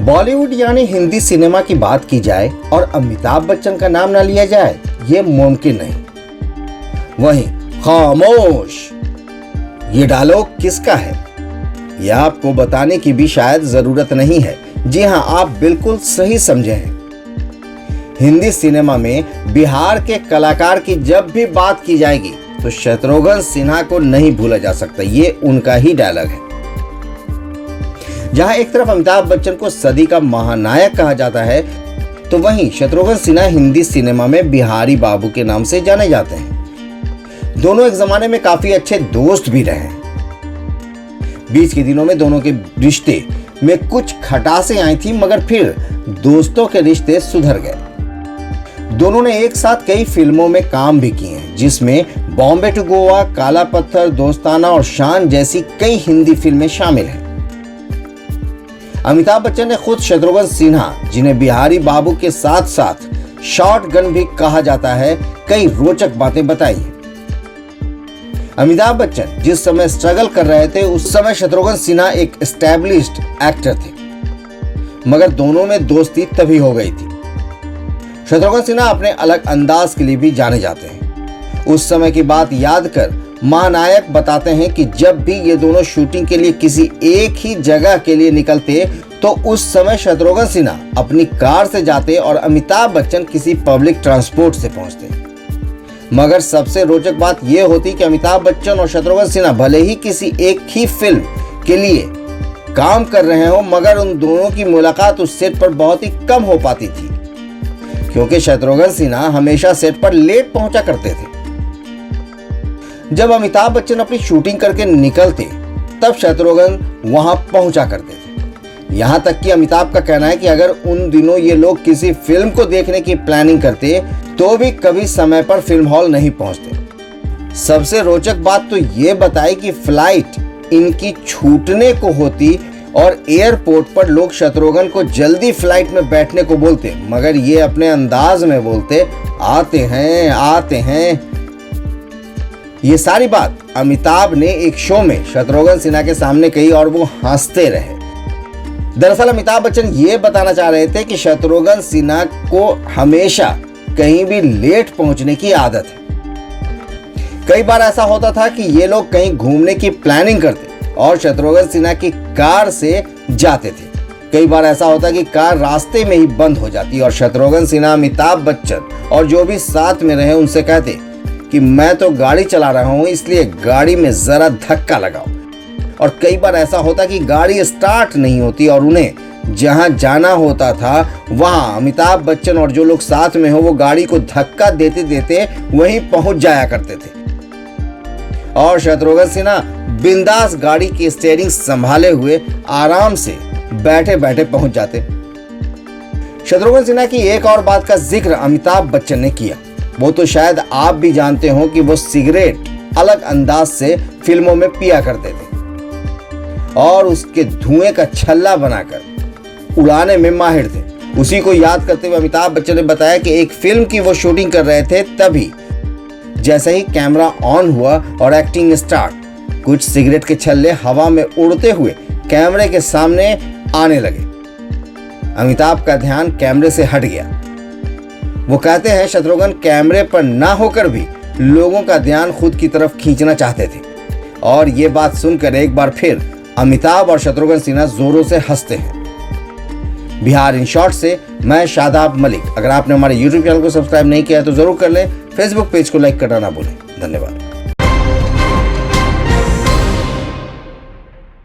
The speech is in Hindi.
बॉलीवुड यानी हिंदी सिनेमा की बात की जाए और अमिताभ बच्चन का नाम ना लिया जाए, ये मुमकिन नहीं। वहीं खामोश, ये डायलॉग किसका है यह आपको बताने की भी शायद जरूरत नहीं है। जी हां, आप बिल्कुल सही समझे हैं। हिंदी सिनेमा में बिहार के कलाकार की जब भी बात की जाएगी तो शत्रुघ्न सिन्हा को नहीं भूला जा सकता। ये उनका ही डायलॉग है। जहां एक तरफ अमिताभ बच्चन को सदी का महानायक कहा जाता है, तो वहीं शत्रुघ्न सिन्हा हिंदी सिनेमा में बिहारी बाबू के नाम से जाने जाते हैं। दोनों एक जमाने में काफी अच्छे दोस्त भी रहे हैं। बीच के दिनों में दोनों के रिश्ते में कुछ खटासें आई थी, मगर फिर दोस्तों के रिश्ते सुधर गए। दोनों ने एक साथ कई फिल्मों में काम भी किए हैं, जिसमें बॉम्बे टू गोवा, काला पत्थर, दोस्ताना और शान जैसी कई हिंदी फिल्में शामिल हैं। अमिताभ बच्चन ने खुद शत्रुघ्न सिन्हा, जिन्हें बिहारी बाबू के साथ साथ शॉटगन भी कहा जाता है, कई रोचक बातें बताई हैं। अमिताभ बच्चन जिस समय स्ट्रगल कर रहे थे, उस समय शत्रुघ्न सिन्हा एक एस्टैब्लिश्ड एक्टर थे, मगर दोनों में दोस्ती तभी हो गई थी। शत्रुघ्न सिन्हा अपने अलग अंदाज के लिए भी जाने जाते हैं। उस समय की बात याद कर महानायक बताते हैं कि जब भी ये दोनों शूटिंग के लिए किसी एक ही जगह के लिए निकलते, तो उस समय शत्रुघ्न सिन्हा अपनी कार से जाते और अमिताभ बच्चन किसी पब्लिक ट्रांसपोर्ट से पहुंचते। मगर सबसे रोचक बात यह होती कि अमिताभ बच्चन और शत्रुघ्न सिन्हा भले ही किसी एक ही फिल्म के लिए काम कर रहे हो, मगर उन दोनों की मुलाकात उस सेट पर बहुत ही कम हो पाती थी, क्योंकि शत्रुघ्न सिन्हा हमेशा सेट पर लेट पहुंचा करते थे। जब अमिताभ बच्चन अपनी शूटिंग करके निकलते, तब शत्रुघ्न वहां पहुंचा करते थे। यहां तक कि अमिताभ का कहना है कि अगर उन दिनों ये लोग किसी फिल्म को देखने की प्लानिंग करते, तो भी कभी समय पर फिल्म हॉल नहीं पहुंचते। सबसे रोचक बात तो ये बताई कि फ्लाइट इनकी छूटने को होती और एयरपोर्ट पर लोग शत्रुघ्न को जल्दी फ्लाइट में बैठने को बोलते, मगर ये अपने अंदाज में बोलते, आते हैं। ये सारी बात अमिताभ ने एक शो में शत्रुघ्न सिन्हा के सामने कही और वो हंसते रहे। दरअसल अमिताभ बच्चन ये बताना चाह रहे थे कि शत्रुघ्न सिन्हा को हमेशा कहीं भी लेट पहुंचने की आदत है। कई बार ऐसा होता था कि ये लोग कहीं घूमने की प्लानिंग करते और शत्रुघ्न सिन्हा की कार से जाते थे। कई बार ऐसा होता कि कार रास्ते में ही बंद हो जाती और शत्रुघ्न सिन्हा, अमिताभ बच्चन और जो भी साथ में रहे उनसे कहते कि मैं तो गाड़ी चला रहा हूं, इसलिए गाड़ी में जरा धक्का लगाओ। और कई बार ऐसा होता कि गाड़ी स्टार्ट नहीं होती और उन्हें जहां जाना होता था, वहां अमिताभ बच्चन और जो लोग साथ में हो वो गाड़ी को धक्का देते देते वहीं पहुंच जाया करते थे और शत्रुघ्न सिन्हा बिंदास गाड़ी की स्टीयरिंग संभाले हुए आराम से बैठे बैठे पहुंच जाते। शत्रुघ्न सिन्हा की एक और बात का जिक्र अमिताभ बच्चन ने किया। वो तो शायद आप भी जानते हो कि वो सिगरेट अलग अंदाज से फिल्मों में पिया करते थे और उसके धुएं का छल्ला बनाकर उड़ाने में माहिर थे। उसी को याद करते हुए अमिताभ बच्चन ने बताया कि एक फिल्म की वो शूटिंग कर रहे थे, तभी जैसे ही कैमरा ऑन हुआ और एक्टिंग स्टार्ट, कुछ सिगरेट के छल्ले हवा में उड़ते हुए कैमरे के सामने आने लगे। अमिताभ का ध्यान कैमरे से हट गया। वो कहते हैं शत्रुघ्न कैमरे पर ना होकर भी लोगों का ध्यान खुद की तरफ खींचना चाहते थे। और ये बात सुनकर एक बार फिर अमिताभ और शत्रुघ्न सिन्हा जोरों से हंसते हैं। बिहार इन शॉर्ट से मैं शादाब मलिक। अगर आपने हमारे YouTube चैनल को सब्सक्राइब नहीं किया है तो जरूर कर लें। फेसबुक पेज को लाइक करना ना भूलें। धन्यवाद।